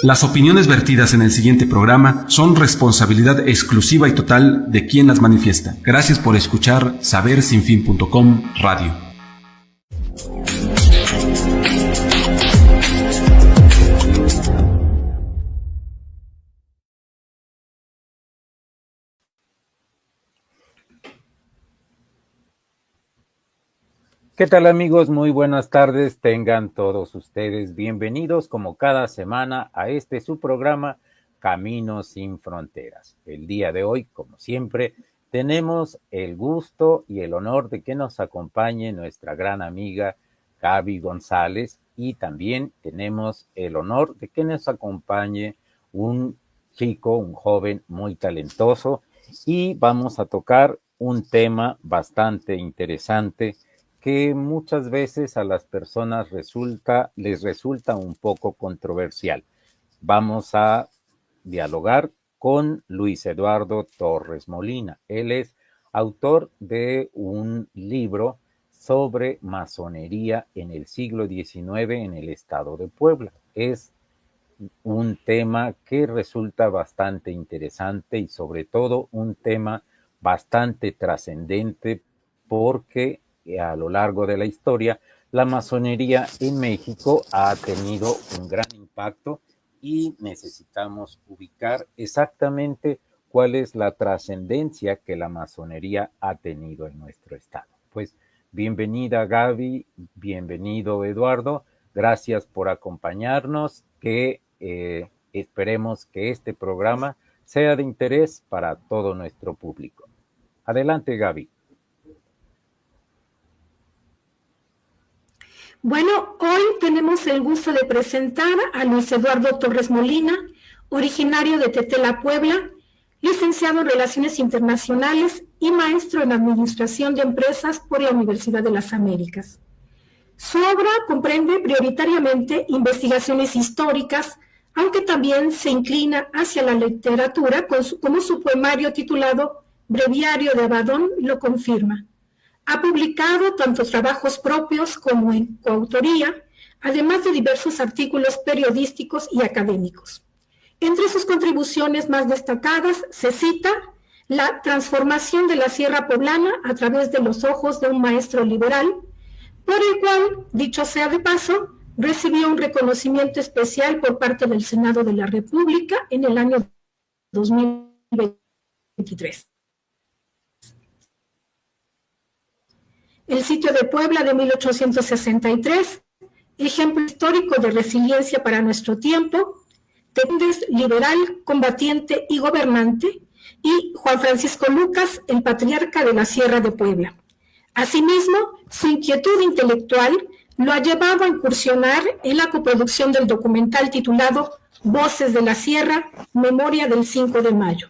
Las opiniones vertidas en el siguiente programa son responsabilidad exclusiva y total de quien las manifiesta. Gracias por escuchar sabersinfin.com Radio. ¿Qué tal, amigos? Muy buenas tardes, tengan todos ustedes bienvenidos como cada semana a su programa Caminos sin Fronteras. El día de hoy, como siempre, tenemos el gusto y el honor de que nos acompañe nuestra gran amiga Gaby González, y también tenemos el honor de que nos acompañe un joven muy talentoso, y vamos a tocar un tema bastante interesante que muchas veces a las personas les resulta un poco controversial. Vamos a dialogar con Luis Eduardo Torres Molina. Él es autor de un libro sobre masonería en el siglo XIX en el estado de Puebla. Es un tema que resulta bastante interesante y sobre todo un tema bastante trascendente, porque a lo largo de la historia, la masonería en México ha tenido un gran impacto y necesitamos ubicar exactamente cuál es la trascendencia que la masonería ha tenido en nuestro estado. Pues bienvenida, Gaby, bienvenido, Eduardo, gracias por acompañarnos, que esperemos que este programa sea de interés para todo nuestro público. Adelante, Gaby. Bueno, hoy tenemos el gusto de presentar a Luis Eduardo Torres Molina, originario de Tetela, Puebla, licenciado en Relaciones Internacionales y maestro en Administración de Empresas por la Universidad de las Américas. Su obra comprende prioritariamente investigaciones históricas, aunque también se inclina hacia la literatura, como su poemario titulado Breviario de Abadón lo confirma. Ha publicado tanto trabajos propios como en coautoría, además de diversos artículos periodísticos y académicos. Entre sus contribuciones más destacadas se cita La transformación de la Sierra Poblana a través de los ojos de un maestro liberal, por el cual, dicho sea de paso, recibió un reconocimiento especial por parte del Senado de la República en el año 2023. El sitio de Puebla de 1863, ejemplo histórico de resiliencia para nuestro tiempo, Tendes, liberal, combatiente y gobernante, y Juan Francisco Lucas, el patriarca de la Sierra de Puebla. Asimismo, su inquietud intelectual lo ha llevado a incursionar en la coproducción del documental titulado Voces de la Sierra, Memoria del 5 de mayo.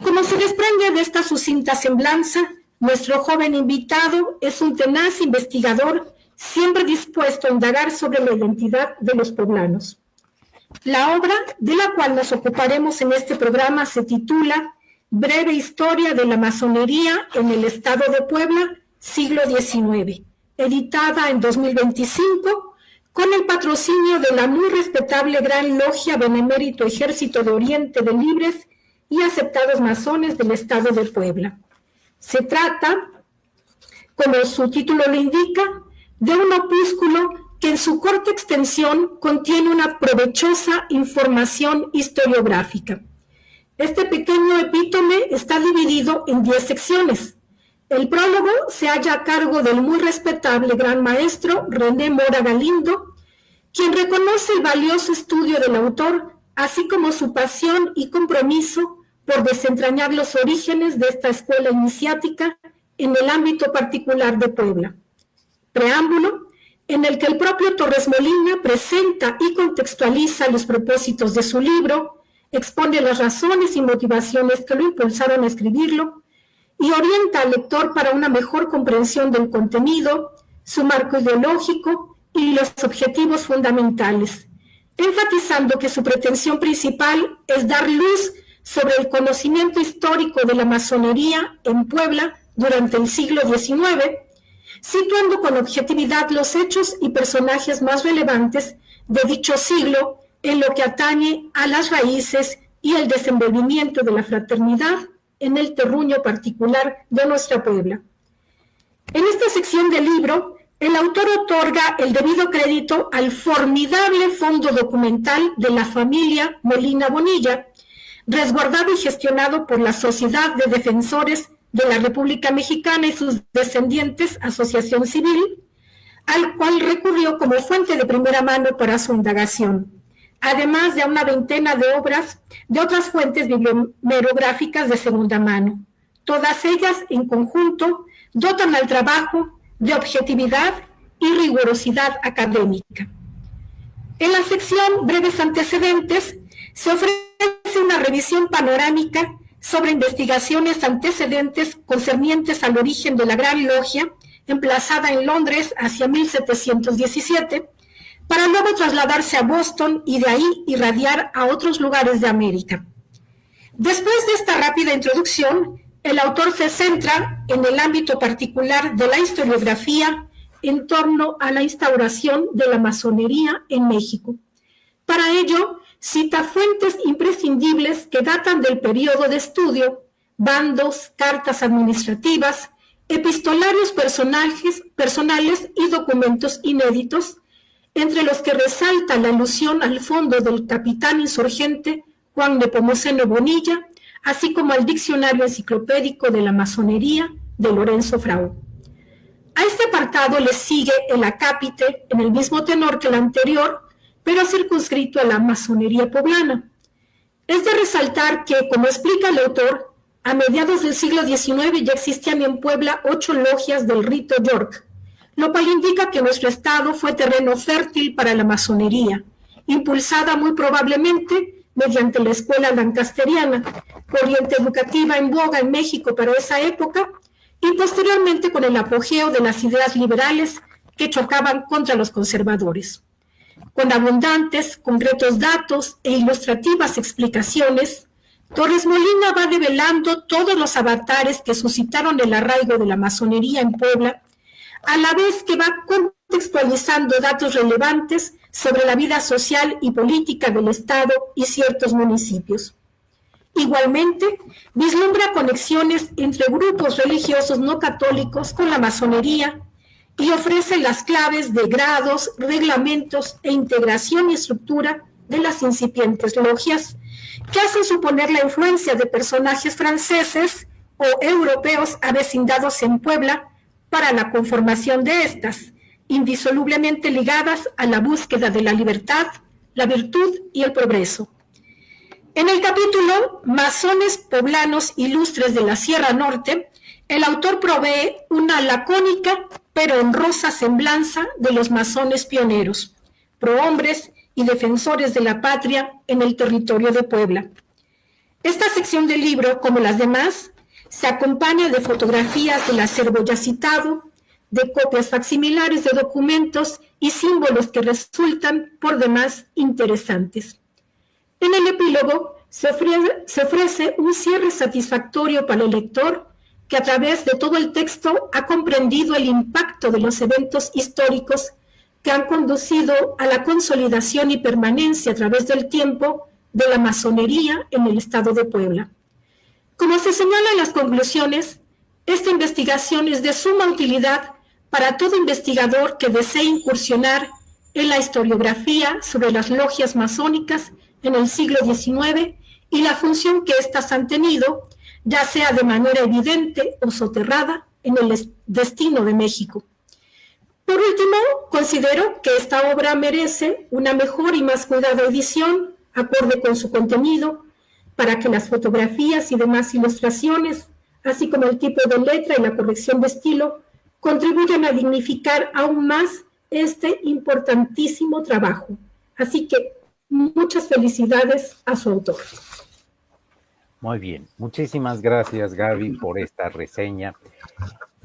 Como se desprende de esta sucinta semblanza, nuestro joven invitado es un tenaz investigador, siempre dispuesto a indagar sobre la identidad de los poblanos. La obra de la cual nos ocuparemos en este programa se titula Breve Historia de la Masonería en el Estado de Puebla, siglo XIX, editada en 2025, con el patrocinio de la muy respetable Gran Logia Benemérito Ejército de Oriente de Libres y Aceptados Masones del Estado de Puebla. Se trata, como su título lo indica, de un opúsculo que en su corta extensión contiene una provechosa información historiográfica. Este pequeño epítome está dividido en 10 secciones. El prólogo se halla a cargo del muy respetable gran maestro René Mora Galindo, quien reconoce el valioso estudio del autor, así como su pasión y compromiso por desentrañar los orígenes de esta escuela iniciática en el ámbito particular de Puebla. Preámbulo, en el que el propio Torres Molina presenta y contextualiza los propósitos de su libro, expone las razones y motivaciones que lo impulsaron a escribirlo y orienta al lector para una mejor comprensión del contenido, su marco ideológico y los objetivos fundamentales, enfatizando que su pretensión principal es dar luz sobre el conocimiento histórico de la masonería en Puebla durante el siglo XIX, situando con objetividad los hechos y personajes más relevantes de dicho siglo en lo que atañe a las raíces y el desenvolvimiento de la fraternidad en el terruño particular de nuestra Puebla. En esta sección del libro, el autor otorga el debido crédito al formidable fondo documental de la familia Molina Bonilla, resguardado y gestionado por la Sociedad de Defensores de la República Mexicana y sus descendientes, Asociación Civil, al cual recurrió como fuente de primera mano para su indagación, además de una veintena de obras de otras fuentes bibliográficas de segunda mano. Todas ellas, en conjunto, dotan al trabajo de objetividad y rigurosidad académica. En la sección Breves Antecedentes se ofrece una revisión panorámica sobre investigaciones antecedentes concernientes al origen de la Gran Logia, emplazada en Londres hacia 1717, para luego trasladarse a Boston y de ahí irradiar a otros lugares de América. Después de esta rápida introducción, el autor se centra en el ámbito particular de la historiografía en torno a la instauración de la masonería en México. Para ello, cita fuentes imprescindibles que datan del periodo de estudio, bandos, cartas administrativas, epistolarios personales y documentos inéditos, entre los que resalta la alusión al fondo del capitán insurgente Juan Nepomuceno Bonilla, así como al diccionario enciclopédico de la masonería de Lorenzo Frau. A este apartado le sigue el acápite en el mismo tenor que el anterior, pero circunscrito a la masonería poblana. Es de resaltar que, como explica el autor, a mediados del siglo XIX ya existían en Puebla 8 logias del rito York, lo cual indica que nuestro estado fue terreno fértil para la masonería, impulsada muy probablemente mediante la escuela lancasteriana, corriente educativa en boga en México para esa época, y posteriormente con el apogeo de las ideas liberales que chocaban contra los conservadores. Con abundantes, concretos datos e ilustrativas explicaciones, Torres Molina va develando todos los avatares que suscitaron el arraigo de la masonería en Puebla, a la vez que va contextualizando datos relevantes sobre la vida social y política del Estado y ciertos municipios. Igualmente, vislumbra conexiones entre grupos religiosos no católicos con la masonería y ofrece las claves de grados, reglamentos e integración y estructura de las incipientes logias, que hacen suponer la influencia de personajes franceses o europeos avecindados en Puebla para la conformación de estas, indisolublemente ligadas a la búsqueda de la libertad, la virtud y el progreso. En el capítulo Masones poblanos ilustres de la Sierra Norte, el autor provee una lacónica pero honrosa semblanza de los masones pioneros, prohombres y defensores de la patria en el territorio de Puebla. Esta sección del libro, como las demás, se acompaña de fotografías del acervo ya citado, de copias facsimilares de documentos y símbolos que resultan por demás interesantes. En el epílogo se ofrece un cierre satisfactorio para el lector que a través de todo el texto ha comprendido el impacto de los eventos históricos que han conducido a la consolidación y permanencia a través del tiempo de la masonería en el estado de Puebla. Como se señala en las conclusiones, esta investigación es de suma utilidad para todo investigador que desee incursionar en la historiografía sobre las logias masónicas en el siglo XIX y la función que éstas han tenido, ya sea de manera evidente o soterrada, en el destino de México. Por último, considero que esta obra merece una mejor y más cuidada edición, acorde con su contenido, para que las fotografías y demás ilustraciones, así como el tipo de letra y la corrección de estilo, contribuyan a dignificar aún más este importantísimo trabajo. Así que muchas felicidades a su autor. Muy bien, muchísimas gracias Gaby por esta reseña.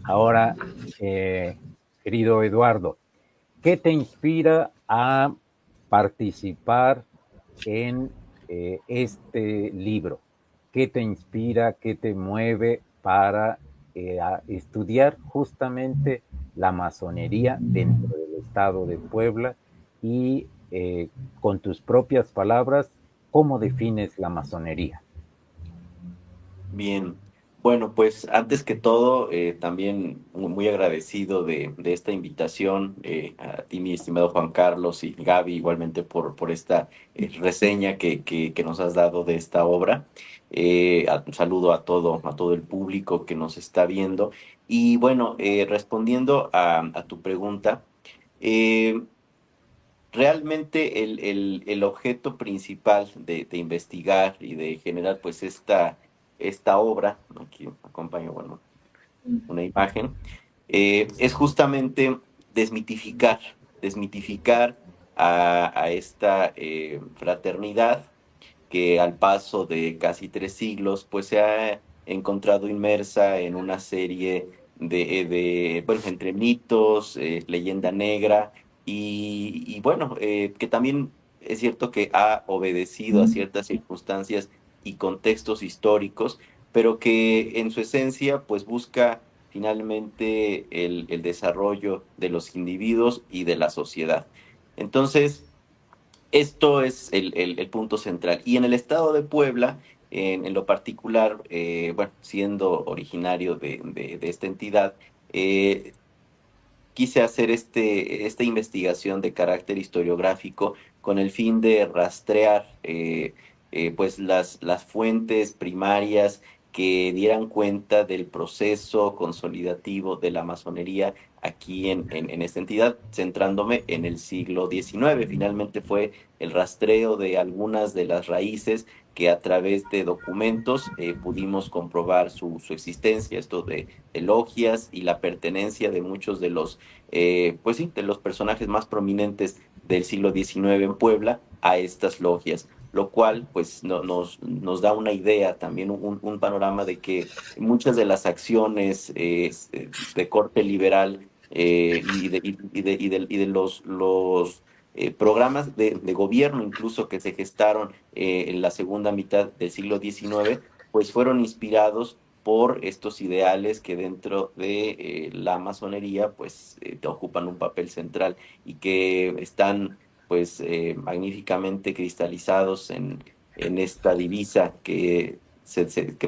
Ahora, querido Eduardo, ¿Qué te inspira a participar en este libro? ¿Qué te inspira, qué te mueve para a estudiar justamente la masonería dentro del estado de Puebla? Y con tus propias palabras, ¿cómo defines la masonería? Bien, bueno, pues antes que todo, también muy agradecido de esta invitación, a ti, mi estimado Juan Carlos, y Gaby, igualmente por esta reseña que nos has dado de esta obra. Un saludo a todo el público que nos está viendo. Y bueno, respondiendo a tu pregunta, eh, realmente el objeto principal de investigar y de generar pues esta obra, ¿no? Aquí acompaño, bueno, una imagen, es justamente desmitificar, desmitificar a esta fraternidad que al paso de casi 3 siglos pues se ha encontrado inmersa en una serie bueno, entre mitos, leyenda negra y bueno, que también es cierto que ha obedecido a ciertas circunstancias y contextos históricos, pero que en su esencia pues busca finalmente el desarrollo de los individuos y de la sociedad. Entonces, esto es el punto central. Y en el estado de Puebla, en lo particular, bueno, siendo originario de esta entidad, eh, quise hacer esta investigación de carácter historiográfico con el fin de rastrear pues las fuentes primarias que dieran cuenta del proceso consolidativo de la masonería aquí en esta entidad, centrándome en el siglo XIX. Finalmente fue el rastreo de algunas de las raíces que a través de documentos pudimos comprobar su existencia, esto de logias y la pertenencia de muchos de los pues sí, de los personajes más prominentes del siglo XIX en Puebla a estas logias, lo cual pues nos da una idea, también un panorama de que muchas de las acciones de corte liberal y de los programas de gobierno incluso que se gestaron en la segunda mitad del siglo XIX, pues fueron inspirados por estos ideales que dentro de la masonería pues ocupan un papel central y que están pues magníficamente cristalizados en esta divisa que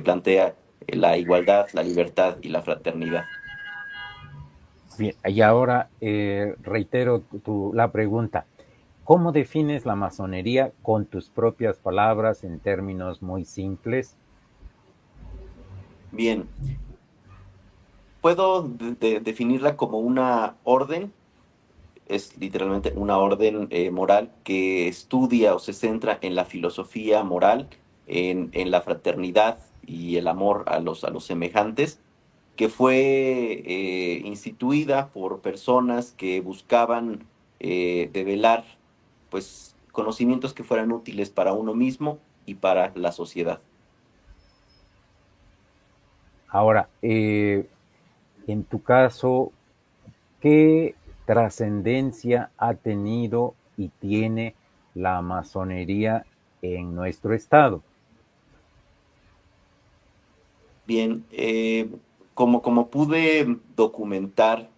plantea la igualdad, la libertad y la fraternidad. Bien, y ahora reitero la pregunta. ¿Cómo defines la masonería con tus propias palabras en términos muy simples? Bien, puedo definirla como una orden, es literalmente una orden moral que estudia o se centra en la filosofía moral, en la fraternidad y el amor a los semejantes, que fue instituida por personas que buscaban develar pues conocimientos que fueran útiles para uno mismo y para la sociedad. Ahora, en tu caso, ¿qué trascendencia ha tenido y tiene la masonería en nuestro estado? Bien, como pude documentar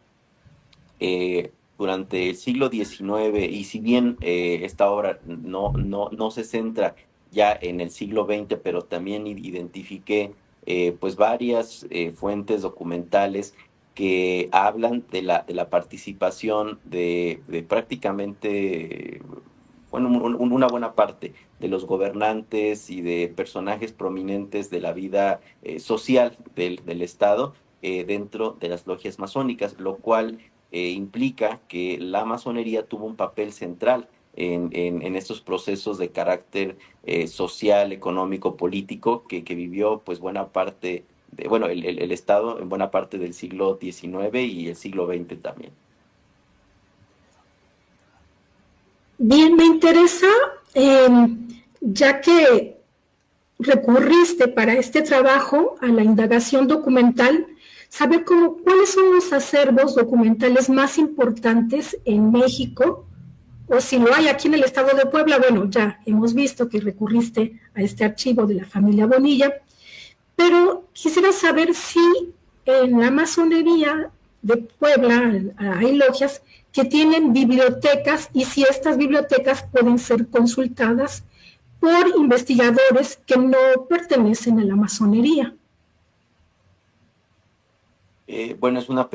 durante el siglo XIX, y si bien esta obra no se centra ya en el siglo XX, pero también identifiqué pues varias fuentes documentales que hablan de la participación de prácticamente, bueno, una buena parte de los gobernantes y de personajes prominentes de la vida social del Estado dentro de las logias masónicas, lo cual implica que la masonería tuvo un papel central en estos procesos de carácter social, económico, político que vivió pues buena parte bueno, el Estado en buena parte del siglo XIX y el siglo XX también. Bien, me interesa, ya que recurriste para este trabajo a la indagación documental, saber cuáles son los acervos documentales más importantes en México, o si lo hay aquí en el estado de Puebla. Bueno, ya hemos visto que recurriste a este archivo de la familia Bonilla, pero quisiera saber si en la masonería de Puebla hay logias que tienen bibliotecas y si estas bibliotecas pueden ser consultadas por investigadores que no pertenecen a la masonería. Bueno, es una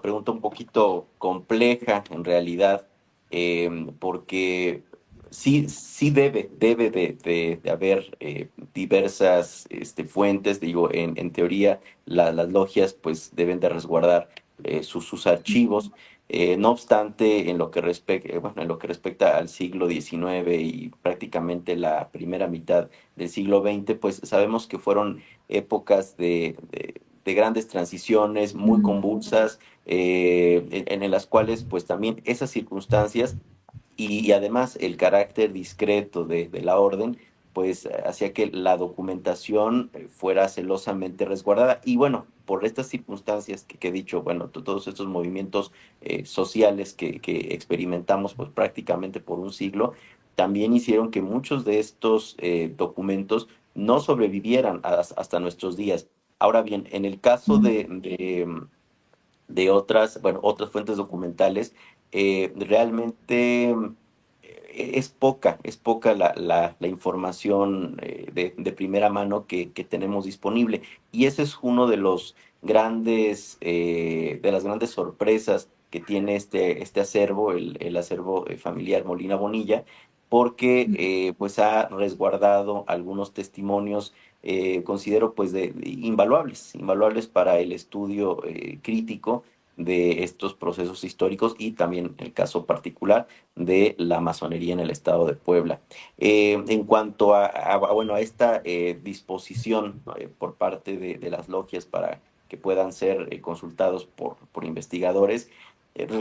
pregunta un poquito compleja en realidad, porque sí debe de haber diversas fuentes. Digo, en teoría las logias pues deben de resguardar sus archivos. No obstante, en lo que respecta al siglo XIX y prácticamente la primera mitad del siglo XX, pues sabemos que fueron épocas de grandes transiciones muy convulsas, en las cuales pues también esas circunstancias y además el carácter discreto de la orden, pues hacía que la documentación fuera celosamente resguardada. Y bueno, por estas circunstancias que he dicho, bueno, todos estos movimientos sociales que experimentamos pues prácticamente por un siglo, también hicieron que muchos de estos documentos no sobrevivieran hasta nuestros días. Ahora bien, en el caso de otras fuentes documentales, realmente es poca la información de primera mano que tenemos disponible. Y ese es uno de los de las grandes sorpresas que tiene este acervo, el acervo familiar Molina Bonilla, porque pues ha resguardado algunos testimonios, considero pues invaluables para el estudio crítico de estos procesos históricos y también el caso particular de la masonería en el estado de Puebla. En cuanto a esta disposición, ¿no? Por parte de las logias para que puedan ser consultados por investigadores,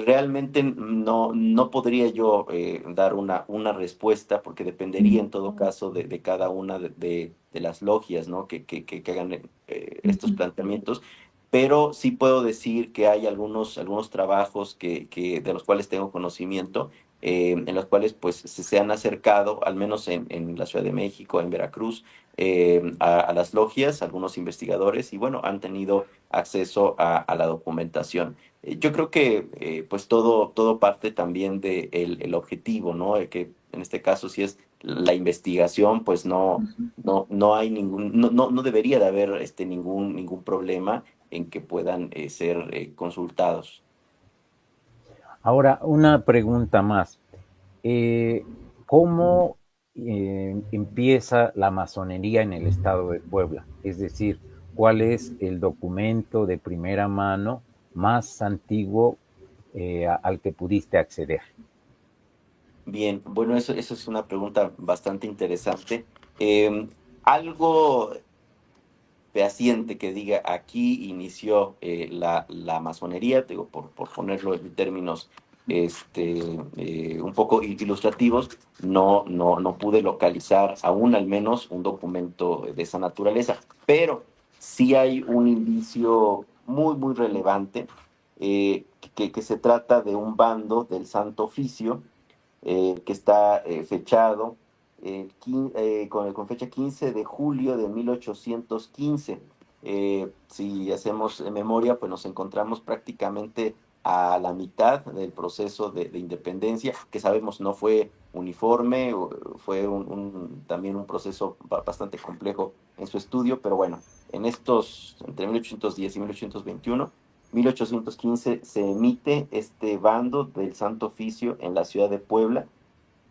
realmente no podría yo dar una respuesta, porque dependería en todo caso de cada una de las logias, ¿no? que hagan estos planteamientos. Pero sí puedo decir que hay algunos trabajos de los cuales tengo conocimiento, en los cuales pues se han acercado, al menos en la Ciudad de México, en Veracruz, a las logias, algunos investigadores, y bueno, han tenido acceso a la documentación. Yo creo que pues todo parte también del objetivo, ¿no? Que en este caso, si es la investigación, pues no hay no debería de haber ningún problema en que puedan ser consultados. Ahora, una pregunta más. ¿Cómo empieza la masonería en el estado de Puebla? Es decir, ¿cuál es el documento de primera mano más antiguo al que pudiste acceder? Bien, bueno, eso es una pregunta bastante interesante. Algo fehaciente que diga aquí inició la masonería, digo, por ponerlo en términos un poco ilustrativos, no pude localizar aún al menos un documento de esa naturaleza, pero sí hay un indicio muy relevante, que se trata de un bando del Santo Oficio, que está fechado con fecha 15 de julio de 1815. Si hacemos memoria, pues nos encontramos prácticamente a la mitad del proceso de independencia, que sabemos no fue uniforme, fue también un proceso bastante complejo en su estudio, pero bueno, entre 1810 y 1821, 1815 se emite este bando del Santo Oficio en la ciudad de Puebla,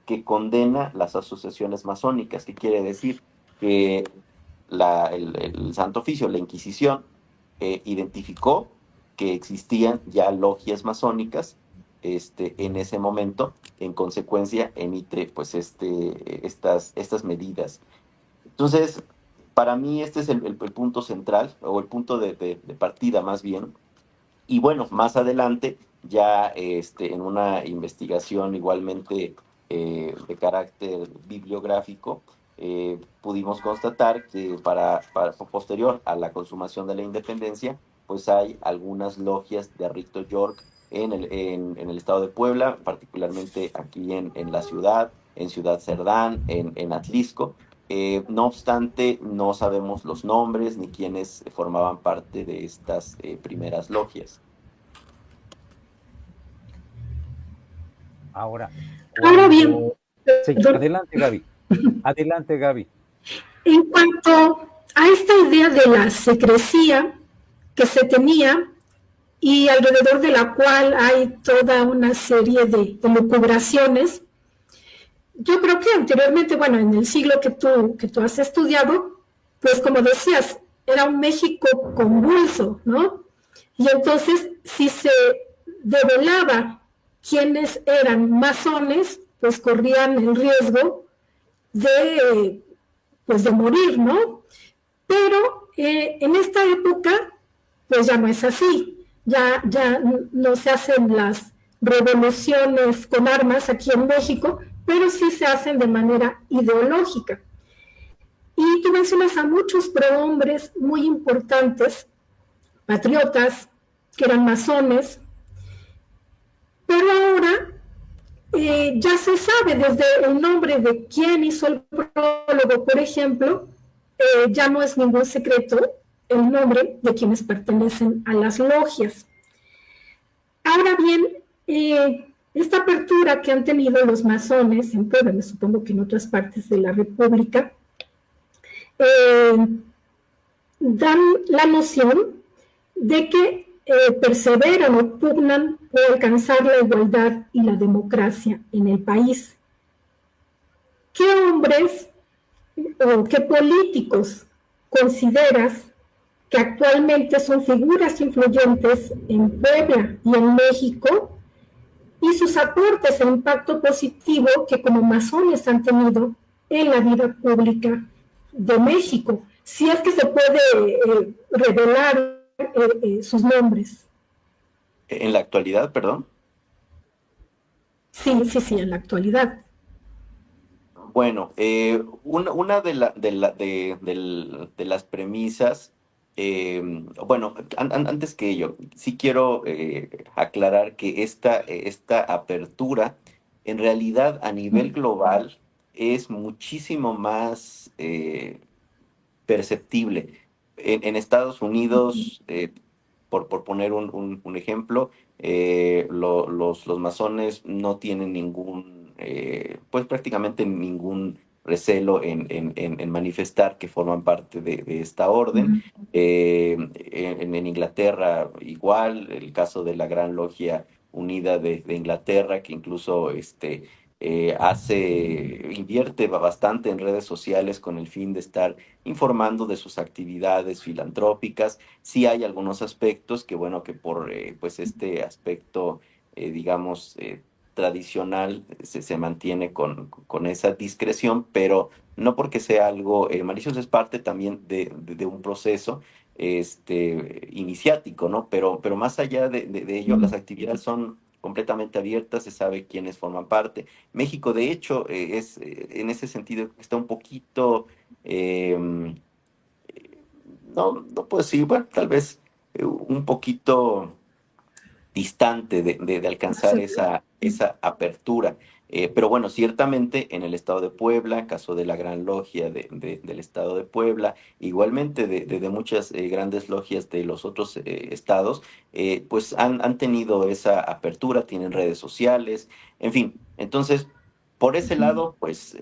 que condena las asociaciones masónicas. ¿Qué quiere decir? Que el Santo Oficio, la Inquisición, identificó que existían ya logias masónicas en ese momento. En consecuencia emite pues estas medidas. Entonces, para mí este es el punto central, o el punto de partida más bien. Y bueno, más adelante, ya en una investigación igualmente de carácter bibliográfico, pudimos constatar que para posterior a la consumación de la independencia, pues hay algunas logias de Rito York en el estado de Puebla, particularmente aquí en la ciudad, en Ciudad Cerdán, en Atlisco. No obstante, no sabemos los nombres ni quiénes formaban parte de estas primeras logias. Ahora, Ahora bien, Sí, perdón, adelante, Gaby. Adelante, Gaby. en cuanto a esta idea de la secrecía que se tenía y alrededor de la cual hay toda una serie de lucubraciones, yo creo que anteriormente, bueno, en el siglo que tú has estudiado, pues como decías, era un México convulso, ¿no? Y entonces, si se develaba quiénes eran masones, pues corrían el riesgo de, pues de morir, ¿no? Pero en esta época, pues ya no es así. Ya no se hacen las revoluciones con armas aquí en México, pero sí se hacen de manera ideológica. Y tú mencionas a muchos prohombres muy importantes, patriotas, que eran masones, pero ahora ya se sabe desde el nombre de quién hizo el prólogo, por ejemplo, ya no es ningún secreto el nombre de quienes pertenecen a las logias. Ahora bien, esta apertura que han tenido los masones en Puebla, me supongo que en otras partes de la República, dan la noción de que perseveran o pugnan por alcanzar la igualdad y la democracia en el país. ¿Qué hombres o qué políticos consideras que actualmente son figuras influyentes en Puebla y en México y sus aportes e impacto positivo que como masones han tenido en la vida pública de México? Si es que se puede revelar sus nombres. En la actualidad, perdón. Sí, en la actualidad. Bueno, una de las premisas, bueno, antes que ello, sí quiero aclarar que esta apertura, en realidad a nivel global, es muchísimo más perceptible. En Estados Unidos, por poner un ejemplo, los masones no tienen pues prácticamente ningún recelo en manifestar que forman parte de esta orden. En Inglaterra igual, el caso de la Gran Logia Unida de Inglaterra, que incluso invierte bastante en redes sociales con el fin de estar informando de sus actividades filantrópicas. Sí hay algunos aspectos que, bueno, que por pues este aspecto, digamos, tradicional se mantiene con esa discreción, pero no porque sea algo malicioso, es parte también de un proceso iniciático, ¿no? Pero más allá de ello, las actividades son completamente abiertas, se sabe quiénes forman parte. México, de hecho, en ese sentido está un poquito, no puedo decir, bueno, tal vez un poquito distante de alcanzar esa apertura. Pero bueno, ciertamente en el estado de Puebla, caso de la Gran Logia del estado de Puebla, igualmente de muchas grandes logias de los otros estados, pues han tenido esa apertura, tienen redes sociales, en fin. Entonces, por ese lado, pues,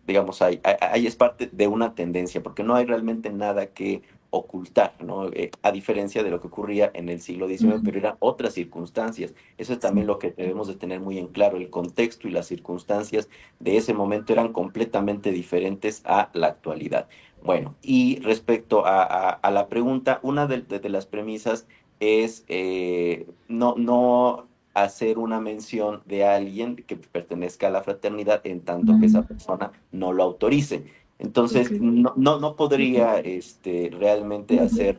digamos, ahí es parte de una tendencia, porque no hay realmente nada que ocultar, ¿no? A diferencia de lo que ocurría en el siglo XIX, pero eran otras circunstancias. Eso es también lo que debemos de tener muy en claro. El contexto y las circunstancias de ese momento eran completamente diferentes a la actualidad. Bueno, y respecto a la pregunta, una de las premisas es no hacer una mención de alguien que pertenezca a la fraternidad en tanto que esa persona no lo autorice. Entonces, Okay. no podría realmente hacer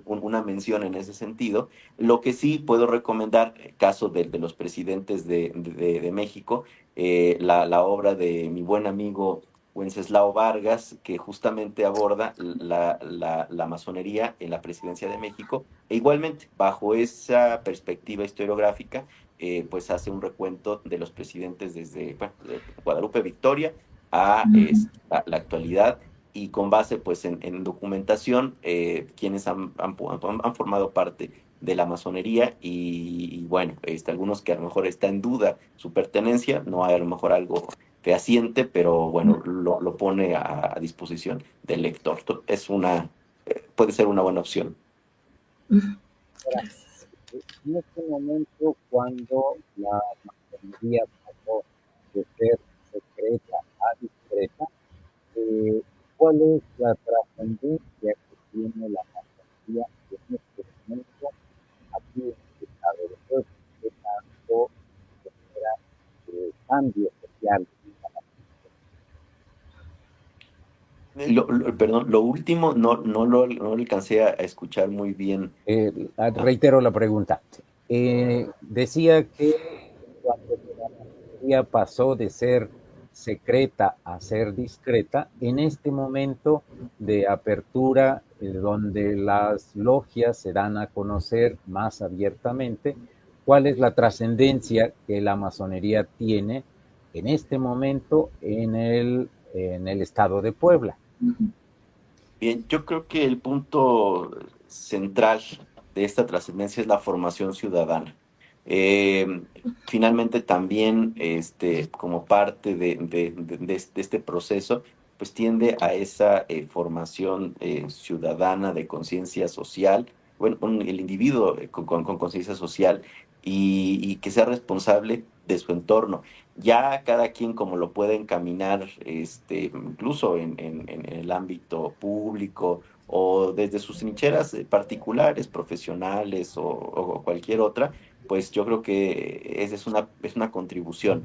una mención en ese sentido. Lo que sí puedo recomendar, caso de los presidentes de México, la obra de mi buen amigo Wenceslao Vargas, que justamente aborda la masonería en la presidencia de México, e igualmente, bajo esa perspectiva historiográfica, pues hace un recuento de los presidentes desde bueno, de Guadalupe Victoria a la actualidad, y con base pues en documentación, quienes han formado parte de la masonería, y bueno, algunos que a lo mejor está en duda su pertenencia, no hay a lo mejor algo fehaciente, pero bueno, lo pone a disposición del lector. Puede ser una buena opción. Gracias. En este momento, cuando la masonería pasó de ser secreta a discreta, ¿cuál es la trascendencia que tiene la masonería en este momento aquí en el Estado de Puebla? ¿Qué tanto genera cambios sociales? Perdón, lo último no lo alcancé a escuchar muy bien. Reitero la pregunta. Decía que cuando la masonería pasó de ser secreta a ser discreta, en este momento de apertura, donde las logias se dan a conocer más abiertamente, ¿cuál es la trascendencia que la masonería tiene en este momento en el estado de Puebla? Bien, yo creo que el punto central de esta trascendencia es la formación ciudadana. Eh, Finalmente también, como parte de este proceso, pues tiende a esa formación ciudadana de conciencia social, bueno, el individuo con conciencia social, y que sea responsable de su entorno. Ya cada quien como lo puede encaminar, incluso en el ámbito público o desde sus trincheras particulares, profesionales o cualquier otra, pues yo creo que esa es una contribución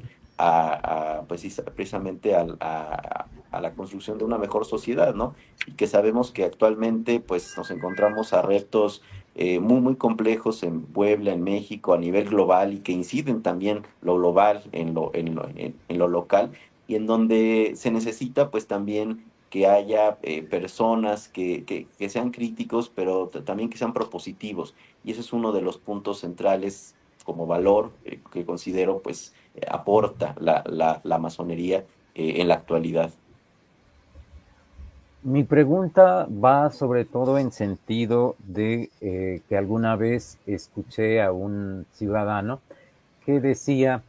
pues, precisamente a la construcción de una mejor sociedad, ¿no? Y que sabemos que actualmente pues nos encontramos a retos muy, muy complejos en Puebla, en México, a nivel global, y que inciden también lo global en lo local, y en donde se necesita pues también que haya personas que sean críticos, pero también que sean propositivos. Y ese es uno de los puntos centrales como valor que considero pues aporta la masonería en la actualidad. Mi pregunta va sobre todo en sentido de que alguna vez escuché a un ciudadano que decía: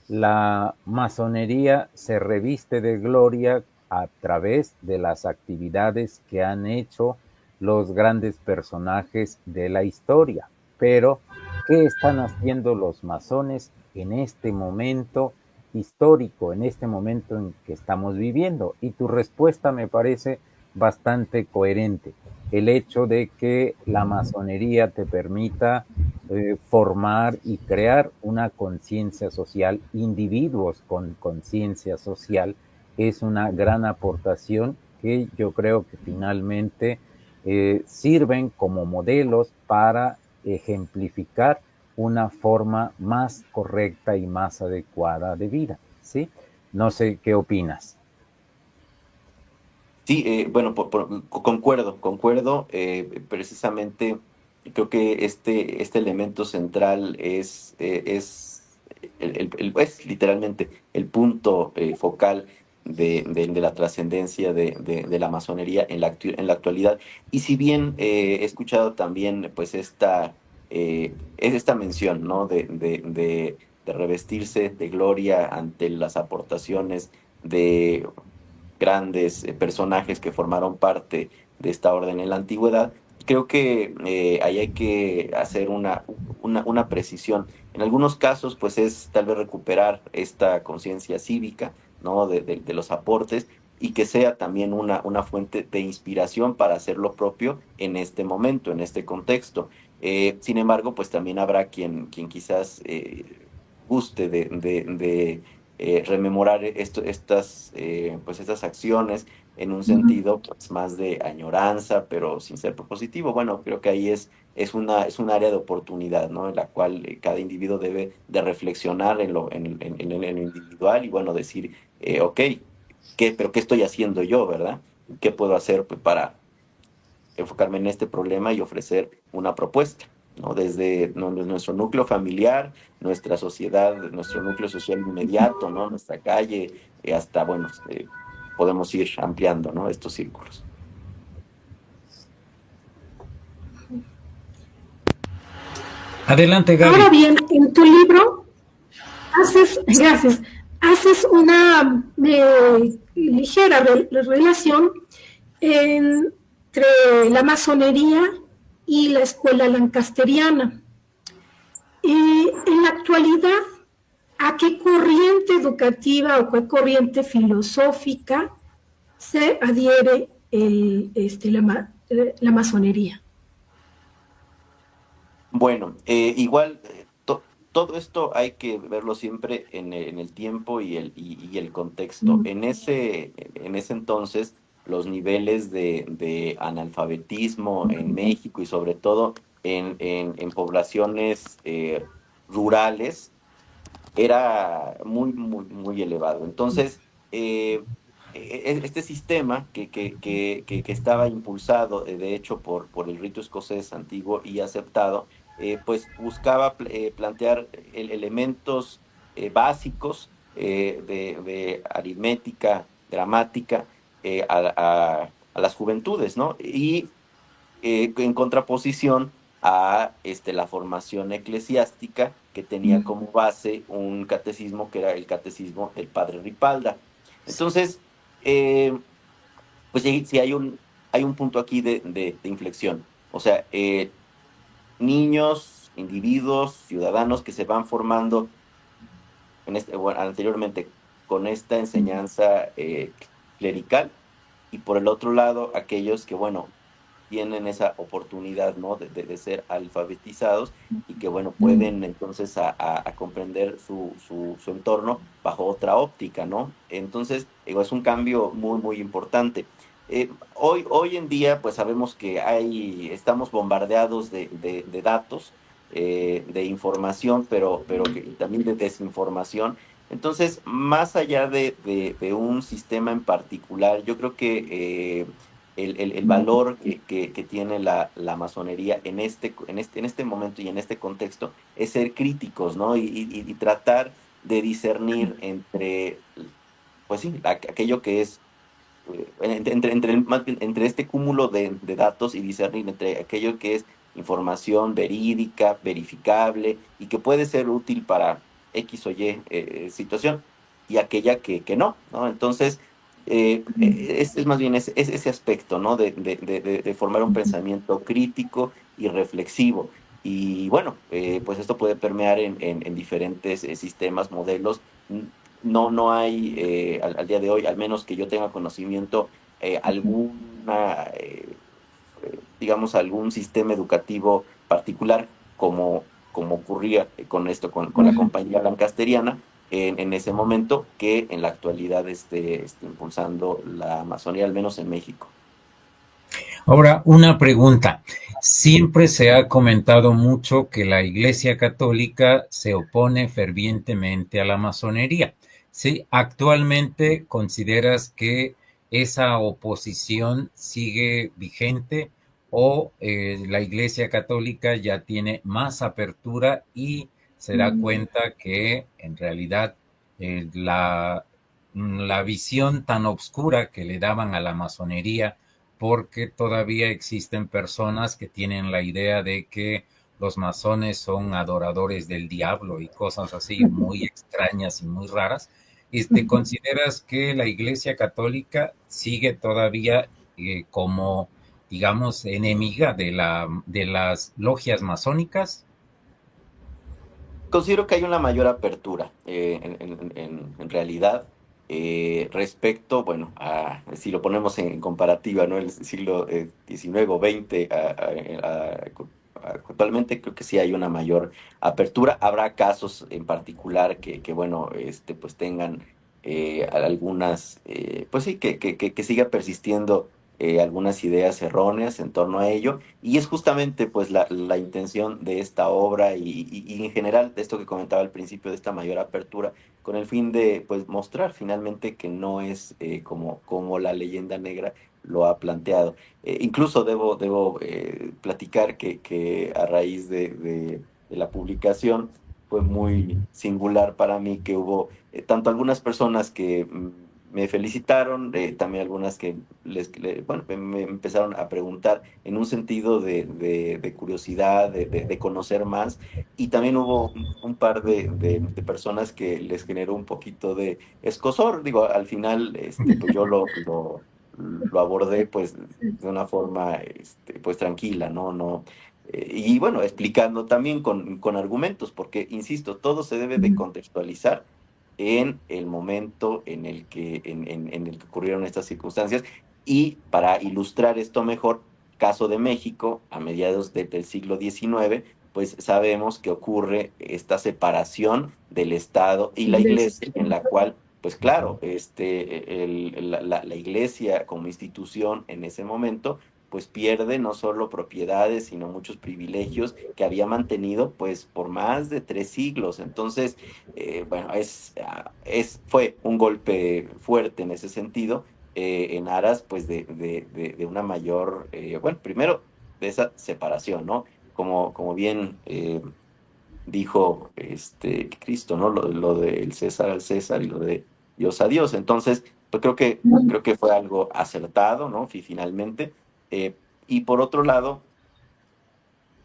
la masonería se reviste de gloria a través de las actividades que han hecho los grandes personajes de la historia. Pero, ¿qué están haciendo los masones en este momento histórico, en este momento en que estamos viviendo? Y tu respuesta me parece bastante coherente. El hecho de que la masonería te permita formar y crear una conciencia social, individuos con conciencia social, es una gran aportación que yo creo que finalmente sirven como modelos para ejemplificar una forma más correcta y más adecuada de vida, ¿sí? No sé qué opinas. Sí, bueno, concuerdo, precisamente creo que este elemento central es literalmente el punto focal de la trascendencia de la masonería en la actualidad. Y si bien he escuchado también pues es esta mención, ¿no? De revestirse de gloria ante las aportaciones de grandes personajes que formaron parte de esta orden en la antigüedad, creo que ahí hay que hacer una precisión. En algunos casos, pues es tal vez recuperar esta conciencia cívica, ¿no? De los aportes, y que sea también una fuente de inspiración para hacer lo propio en este momento, en este contexto. Sin embargo, pues también habrá quien quizás guste de rememorar pues estas acciones en un sentido pues, más de añoranza, pero sin ser propositivo. Bueno, creo que ahí es un área de oportunidad, ¿no? En la cual cada individuo debe de reflexionar en lo individual, y bueno, decir, ok, pero ¿qué estoy haciendo yo, verdad? ¿Qué puedo hacer pues, para enfocarme en este problema y ofrecer una propuesta? ¿No? Desde nuestro núcleo familiar, nuestra sociedad, nuestro núcleo social inmediato, ¿no? Nuestra calle, hasta, bueno, podemos ir ampliando, ¿no? Estos círculos. Adelante, Gaby. Ahora bien, en tu libro gracias, haces una ligera relación entre la masonería y la escuela lancasteriana. En la actualidad, ¿a qué corriente educativa o qué corriente filosófica se adhiere la masonería? Bueno, igual todo esto hay que verlo siempre en el tiempo y el contexto. En ese entonces, los niveles de analfabetismo en México y sobre todo en poblaciones rurales era muy, muy, muy elevado. Entonces, este sistema que estaba impulsado, de hecho, por el rito escocés antiguo y aceptado, pues buscaba plantear elementos básicos de aritmética, gramática, a las juventudes, ¿no? Y en contraposición a la formación eclesiástica que tenía como base un catecismo que era el catecismo del padre Ripalda. Entonces, pues sí hay un punto aquí de inflexión. O sea, niños, individuos, ciudadanos que se van formando bueno, anteriormente con esta enseñanza clerical, y por el otro lado, aquellos que, bueno, tienen esa oportunidad, ¿no? de ser alfabetizados y que, bueno, pueden entonces a comprender su entorno bajo otra óptica, ¿no? Entonces, digo, es un cambio muy, muy importante. Hoy en día, pues sabemos que estamos bombardeados de datos, de información, pero también de desinformación. Entonces, más allá de un sistema en particular, yo creo que el valor que tiene la masonería en este momento y en este contexto es ser críticos, ¿no? Y tratar de discernir entre, pues sí, aquello que es, entre este cúmulo de datos, y discernir entre aquello que es información verídica, verificable y que puede ser útil para X o Y situación, y aquella que no, ¿no? Entonces, es más bien ese aspecto, ¿no? De formar un pensamiento crítico y reflexivo. Y bueno, pues esto puede permear en diferentes sistemas, modelos. No hay, al día de hoy, al menos que yo tenga conocimiento, digamos, algún sistema educativo particular, como ocurría con esto, con la compañía lancasteriana, en ese momento, que en la actualidad esté impulsando la Amazonía, al menos en México. Ahora, una pregunta. Siempre se ha comentado mucho que la Iglesia Católica se opone fervientemente a la masonería. ¿Sí? ¿Actualmente consideras que esa oposición sigue vigente o la Iglesia Católica ya tiene más apertura y se da cuenta que en realidad la visión tan oscura que le daban a la masonería, porque todavía existen personas que tienen la idea de que los masones son adoradores del diablo y cosas así muy extrañas y muy raras? ¿Consideras que la Iglesia Católica sigue todavía como, digamos, enemiga de las logias masónicas? Considero que hay una mayor apertura, en realidad, respecto, bueno, si lo ponemos en comparativa, ¿no? El siglo XIX o XX, actualmente creo que sí hay una mayor apertura. Habrá casos en particular que bueno, pues tengan algunas, pues sí, que siga persistiendo algunas ideas erróneas en torno a ello, y es justamente pues la intención de esta obra y en general de esto que comentaba al principio, de esta mayor apertura, con el fin de pues mostrar finalmente que no es como la leyenda negra lo ha planteado. Incluso debo platicar que a raíz de la publicación fue muy singular para mí que hubo tanto algunas personas que me felicitaron, también algunas que bueno, me empezaron a preguntar en un sentido de curiosidad, de conocer más, y también hubo un par de personas que les generó un poquito de escozor. Digo, al final, pues yo lo abordé pues de una forma pues tranquila, ¿no? Y bueno, explicando también con argumentos, porque, insisto, todo se debe de contextualizar en el momento en el que ocurrieron estas circunstancias. Y para ilustrar esto mejor, caso de México, a mediados del siglo XIX, pues sabemos que ocurre esta separación del Estado y la Iglesia, en la cual, pues claro, la Iglesia como institución en ese momento pues pierde no solo propiedades, sino muchos privilegios que había mantenido pues por más de 3 siglos. Entonces, bueno, fue un golpe fuerte en ese sentido, en aras pues de una mayor, bueno, primero de esa separación, ¿no? Como bien dijo Cristo, ¿no? Lo del César al César y lo de Dios a Dios. Entonces, pues creo que fue algo acertado, ¿no? Finalmente. Eh, y por otro lado,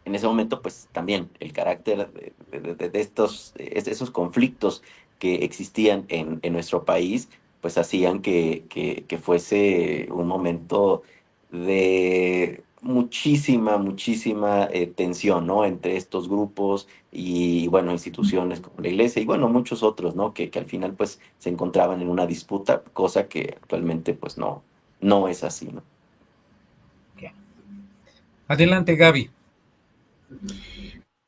en ese momento, pues también el carácter de esos conflictos que existían en nuestro país, pues hacían que fuese un momento de muchísima tensión, ¿no? Entre estos grupos y, bueno, instituciones como la iglesia y, bueno, muchos otros, ¿no? Que al final, pues, se encontraban en una disputa, cosa que actualmente, pues, no es así, ¿no? Adelante, Gaby.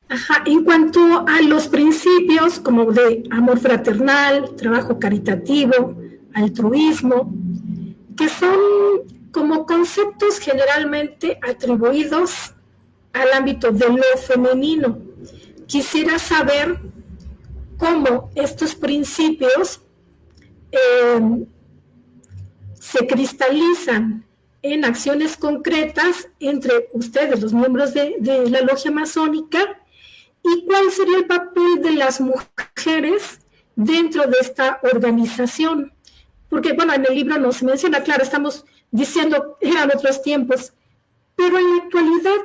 Ajá, en cuanto a los principios como de amor fraternal, trabajo caritativo, altruismo, que son como conceptos generalmente atribuidos al ámbito de lo femenino. Quisiera saber cómo estos principios se cristalizan en acciones concretas entre ustedes, los miembros de la logia masónica, y cuál sería el papel de las mujeres dentro de esta organización. Porque, bueno, en el libro no se menciona, claro, estamos diciendo eran otros tiempos, pero en la actualidad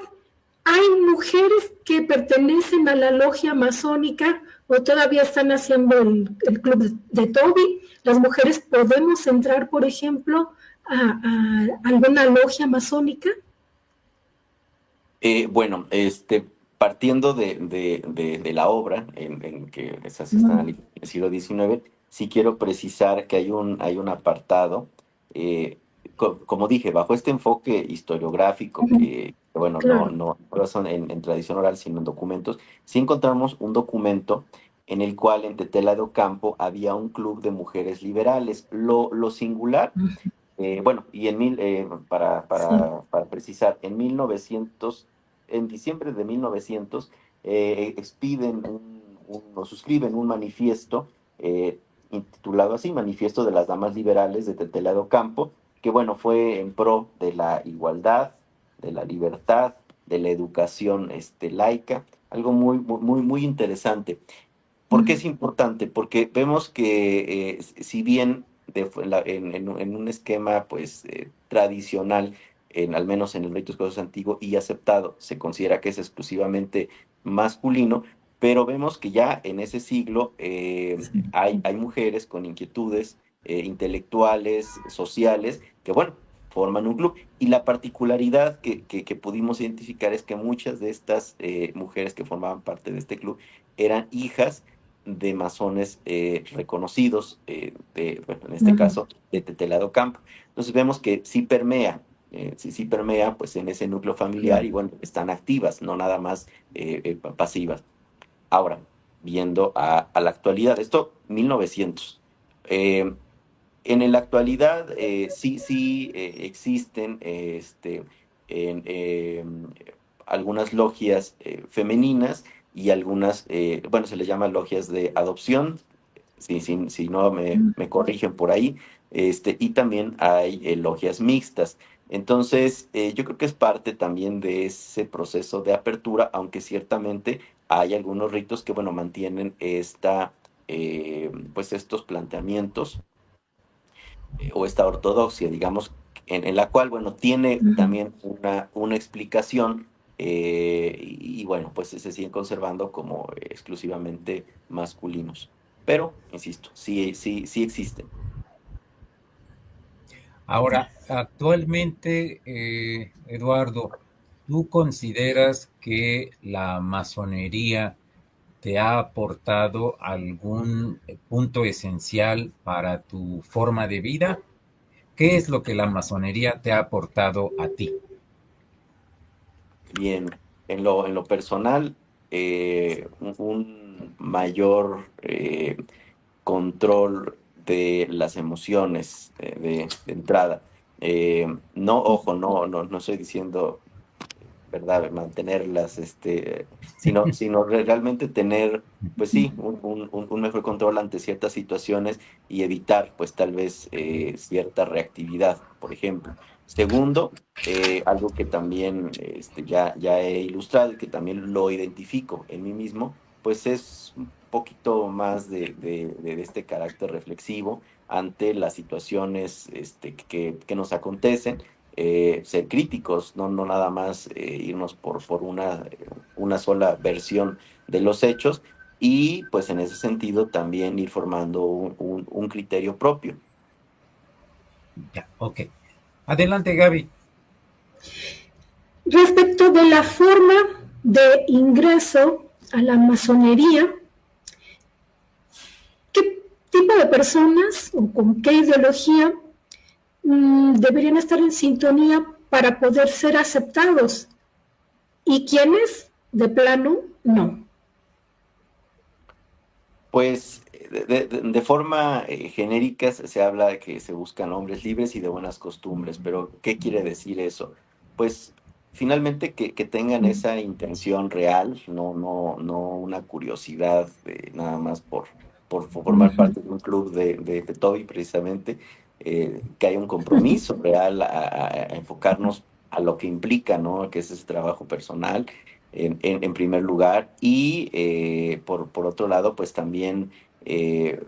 hay mujeres que pertenecen a la logia masónica o todavía están haciendo el club de Toby. Las mujeres podemos entrar, por ejemplo, a alguna logia masónica. Bueno, partiendo de la obra en que se están en el siglo XIX, sí quiero precisar que hay un apartado, como dije, bajo este enfoque historiográfico, que bueno, Claro. no son en tradición oral, sino en documentos. Sí encontramos un documento en el cual en Tetela de Ocampo había un club de mujeres liberales. Lo singular, bueno, y Sí. para precisar, en diciembre de 1900, expiden o suscriben un manifiesto intitulado así, Manifiesto de las Damas Liberales de Tetela de Ocampo, que bueno, fue en pro de la igualdad, de la libertad, de la educación laica, algo muy interesante. ¿Por qué es importante? Porque vemos que si bien en un esquema pues tradicional, al menos en el rito escocés antiguo y aceptado, se considera que es exclusivamente masculino, pero vemos que ya en ese siglo hay mujeres con inquietudes intelectuales, sociales, que bueno, forman un club. Y la particularidad que pudimos identificar es que muchas de estas mujeres que formaban parte de este club eran hijas de masones reconocidos, bueno, en este caso, de Tetela de Ocampo. Entonces vemos que sí permea pues en ese núcleo familiar, y bueno, están activas, no nada más pasivas. Ahora, viendo a la actualidad, esto 1900. En la actualidad sí existen algunas logias femeninas y algunas, bueno, se les llama logias de adopción, si no me corrigen por ahí, y también hay logias mixtas. Entonces, yo creo que es parte también de ese proceso de apertura, aunque ciertamente hay algunos ritos que, bueno, mantienen pues estos planteamientos o esta ortodoxia, digamos, en la cual, bueno, tiene Ujú. también una explicación y, bueno, pues se siguen conservando como exclusivamente masculinos. Pero, insisto, sí existen. Ahora, actualmente, Eduardo, ¿tú consideras que la masonería te ha aportado algún punto esencial para tu forma de vida? ¿Qué es lo que la masonería te ha aportado a ti? Bien, en lo personal, un mayor control de las emociones de entrada. No, ojo, no estoy diciendo, ¿verdad? Mantenerlas, sino realmente tener, pues sí, un mejor control ante ciertas situaciones y evitar, pues tal vez, cierta reactividad, por ejemplo. Segundo, algo que también ya he ilustrado y que también lo identifico en mí mismo, pues es un poquito más de este carácter reflexivo ante las situaciones que nos acontecen, ser críticos, no nada más irnos por una sola versión de los hechos y pues en ese sentido también ir formando un criterio propio. Ya, ok. Adelante, Gaby. Respecto de la forma de ingreso a la masonería, ¿qué tipo de personas o con qué ideología deberían estar en sintonía para poder ser aceptados y quiénes de plano no? Pues de forma genérica se habla de que se buscan hombres libres y de buenas costumbres, pero ¿qué quiere decir eso? Pues finalmente que tengan esa intención real, no una curiosidad nada más por formar Ujú. parte de un club de Toby precisamente, que haya un compromiso real a enfocarnos a lo que implica, ¿no? Que es ese trabajo personal en primer lugar y por otro lado, pues también eh,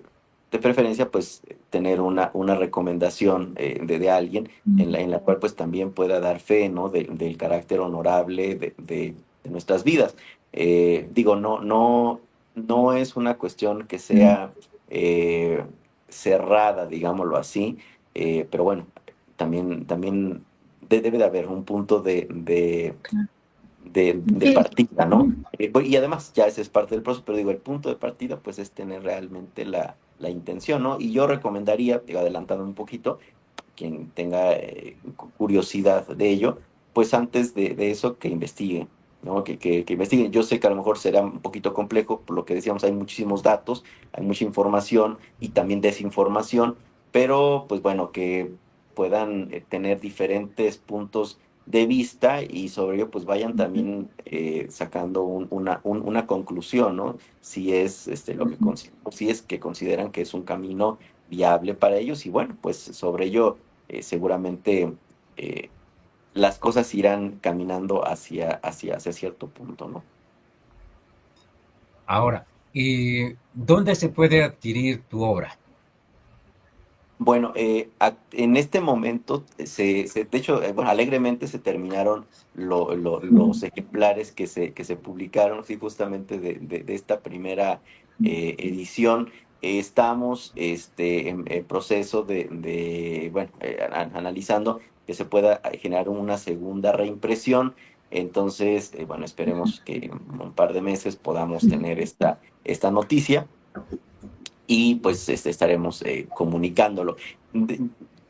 de preferencia, pues tener una recomendación de alguien en la cual pues también pueda dar fe, ¿no? Del carácter honorable de nuestras vidas. Digo, no es una cuestión que sea eh, cerrada, digámoslo así, pero bueno, también debe de haber un punto de Sí. partida, ¿no? Y además, ya ese es parte del proceso, pero digo, el punto de partida, pues es tener realmente la intención, ¿no? Y yo recomendaría, digo, adelantando un poquito, quien tenga curiosidad de ello, pues antes de eso que investigue, ¿no? Que investigue. Yo sé que a lo mejor será un poquito complejo, por lo que decíamos, hay muchísimos datos, hay mucha información y también desinformación, pero pues bueno, que puedan tener diferentes puntos de vista y sobre ello pues vayan también sacando una conclusión, ¿no? Si es si es que consideran que es un camino viable para ellos y bueno, pues sobre ello seguramente eh, las cosas irán caminando hacia cierto punto, ¿no? Ahora, ¿dónde se puede adquirir tu obra? Bueno, en este momento, de hecho, bueno, alegremente se terminaron los ejemplares que se publicaron, sí, justamente de esta primera edición. Estamos en proceso bueno, analizando que se pueda generar una segunda reimpresión. Entonces, bueno, esperemos que en un par de meses podamos tener esta noticia y pues estaremos comunicándolo. De-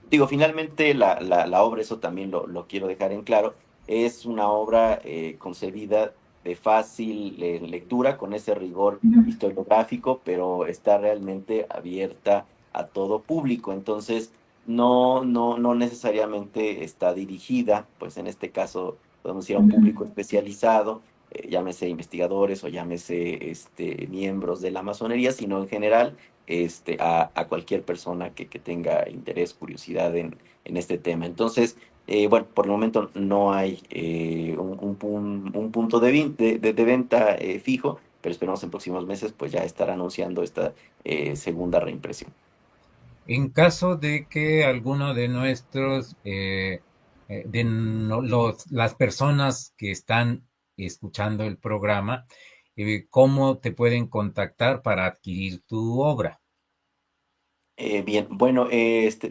Digo, finalmente la obra, eso también lo quiero dejar en claro, es una obra concebida de fácil lectura, con ese rigor historiográfico, pero está realmente abierta a todo público. Entonces, no necesariamente está dirigida, pues en este caso podemos decir a un público especializado, llámese investigadores o llámese miembros de la masonería, sino en general a cualquier persona que tenga interés, curiosidad en este tema. Entonces, bueno, por el momento no hay un punto de venta fijo, pero esperamos en próximos meses pues ya estar anunciando esta segunda reimpresión. En caso de que alguno de nuestros, las personas que están escuchando el programa, ¿cómo te pueden contactar para adquirir tu obra? Bien, bueno,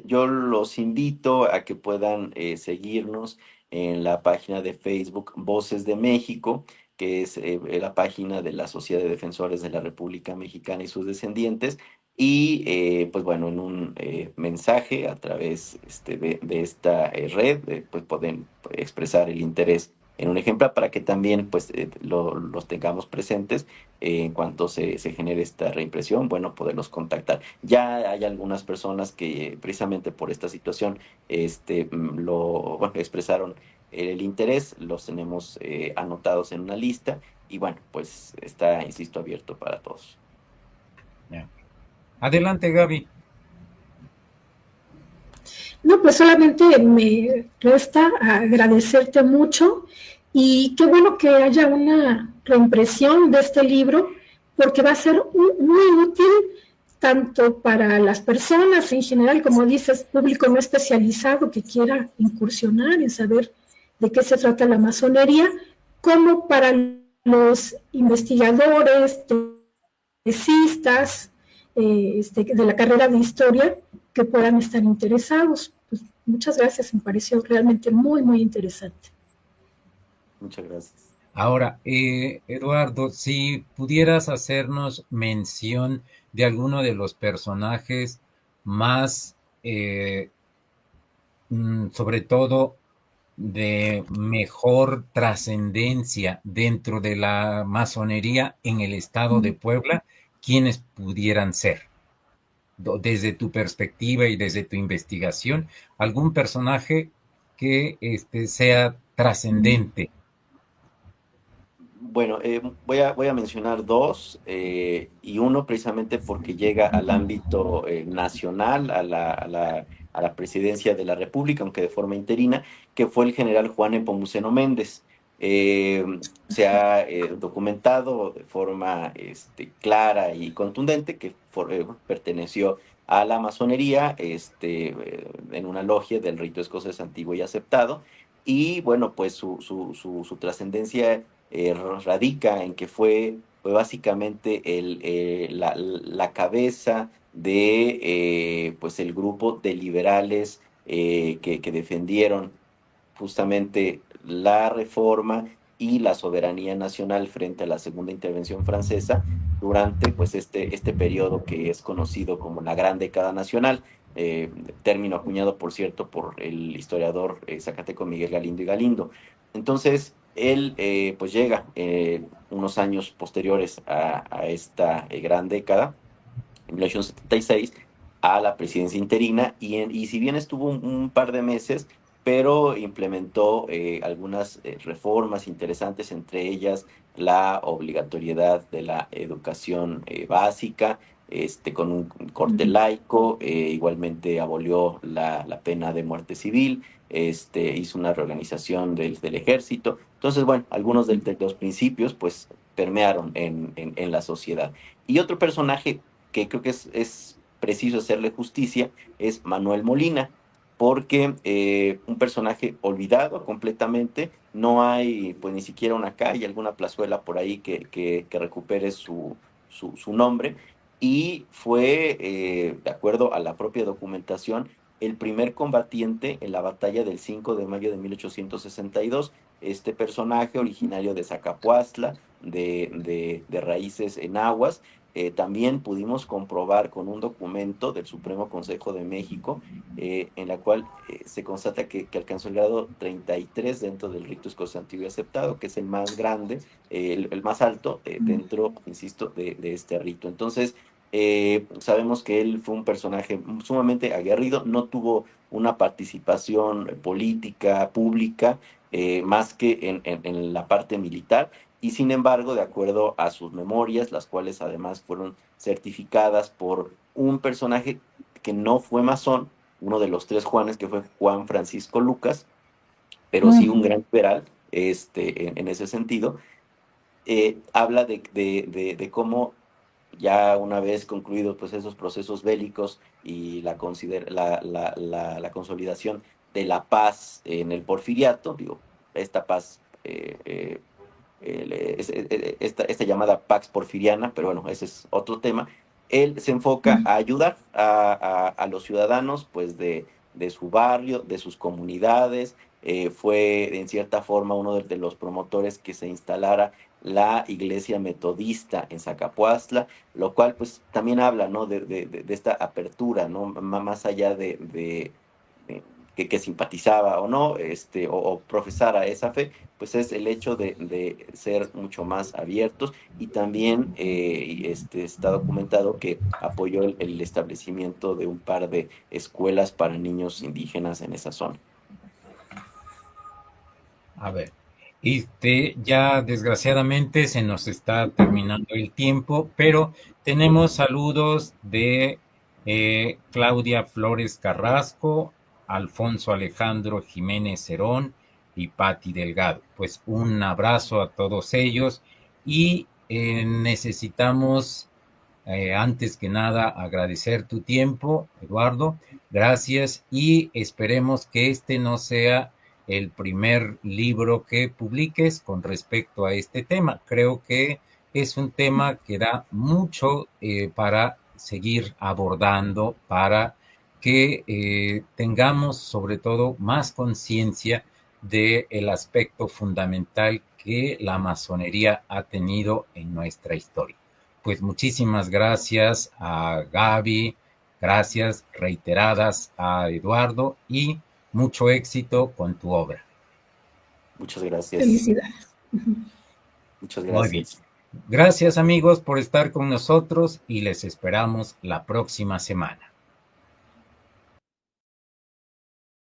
yo los invito a que puedan seguirnos en la página de Facebook Voces de México, que es la página de la Sociedad de Defensores de la República Mexicana y sus descendientes. Y pues bueno, en un mensaje a través de esta red, pues pueden expresar el interés en un ejemplar para que también pues los tengamos presentes en cuanto se genere esta reimpresión, bueno, poderlos contactar. Ya hay algunas personas que precisamente por esta situación bueno, expresaron el interés, los tenemos anotados en una lista y bueno, pues está, insisto, abierto para todos. Ya. Adelante, Gaby. No, pues solamente me resta agradecerte mucho y qué bueno que haya una reimpresión de este libro porque va a ser muy útil tanto para las personas en general, como dices, público no especializado que quiera incursionar en saber de qué se trata la masonería, como para los investigadores, tesistas de la carrera de historia que puedan estar interesados. Pues, muchas gracias, me pareció realmente muy, muy interesante. Muchas gracias. Ahora, Eduardo, si pudieras hacernos mención de alguno de los personajes más, sobre todo, de mejor trascendencia dentro de la masonería en el estado de Puebla, ¿quiénes pudieran ser? Desde tu perspectiva y desde tu investigación, algún personaje que sea trascendente. Bueno, voy a mencionar dos y uno precisamente porque llega al ámbito nacional, a la presidencia de la República, aunque de forma interina, que fue el general Juan Nepomuceno Méndez. Eh, Se ha documentado de forma clara y contundente que perteneció a la masonería en una logia del rito escocés antiguo y aceptado. Y bueno, pues su trascendencia radica en que fue básicamente la cabeza de pues el grupo de liberales que defendieron justamente la reforma y la soberanía nacional frente a la segunda intervención francesa durante pues este periodo que es conocido como la Gran Década Nacional, término acuñado, por cierto, por el historiador zacateco Miguel Galindo y Galindo. Entonces, él pues llega unos años posteriores a esta gran década, en 1876, a la presidencia interina y si bien estuvo un par de meses, pero implementó algunas reformas interesantes, entre ellas la obligatoriedad de la educación básica, con un corte laico, igualmente abolió la pena de muerte civil, hizo una reorganización del ejército. Entonces, bueno, algunos de los principios pues permearon en la sociedad. Y otro personaje que creo que es preciso hacerle justicia es Manuel Molina, porque un personaje olvidado completamente, no hay pues ni siquiera una calle, alguna plazuela por ahí que recupere su nombre, y fue, de acuerdo a la propia documentación, el primer combatiente en la batalla del 5 de mayo de 1862. Este personaje, originario de Zacapuastla, de raíces en aguas, también pudimos comprobar con un documento del Supremo Consejo de México, en la cual se constata que alcanzó el grado 33 dentro del rito escocés antiguo y aceptado, que es el más grande, el más alto dentro, insisto, de este rito. Entonces, Sabemos que él fue un personaje sumamente aguerrido, no tuvo una participación política, pública, más que en la parte militar, y sin embargo, de acuerdo a sus memorias, las cuales además fueron certificadas por un personaje que no fue masón, uno de los tres Juanes, que fue Juan Francisco Lucas, pero sí un gran liberal en ese sentido, habla de cómo ya una vez concluidos pues esos procesos bélicos y la consolidación de la paz en el Porfiriato, digo, esta paz, esta llamada Pax Porfiriana, pero bueno, ese es otro tema. Él se enfoca a ayudar a los ciudadanos pues de su barrio, de sus comunidades. Fue en cierta forma uno de los promotores que se instalara la iglesia metodista en Zacapuastla, lo cual pues también habla, ¿no? De esta apertura, ¿no? Más allá de que simpatizaba o no, o profesara esa fe, pues es el hecho de ser mucho más abiertos, y también está documentado que apoyó el establecimiento de un par de escuelas para niños indígenas en esa zona. A ver, ya desgraciadamente se nos está terminando el tiempo, pero tenemos saludos de Claudia Flores Carrasco, Alfonso Alejandro Jiménez Cerón y Patti Delgado. Pues un abrazo a todos ellos y necesitamos, antes que nada, agradecer tu tiempo, Eduardo. Gracias y esperemos que este no sea el primer libro que publiques con respecto a este tema. Creo que es un tema que da mucho para seguir abordando, para que tengamos sobre todo más conciencia del aspecto fundamental que la masonería ha tenido en nuestra historia. Pues muchísimas gracias a Gaby, gracias reiteradas a Eduardo y mucho éxito con tu obra. Muchas gracias. Felicidades. Muchas Muy bien. gracias. Gracias amigos por estar con nosotros y les esperamos la próxima semana.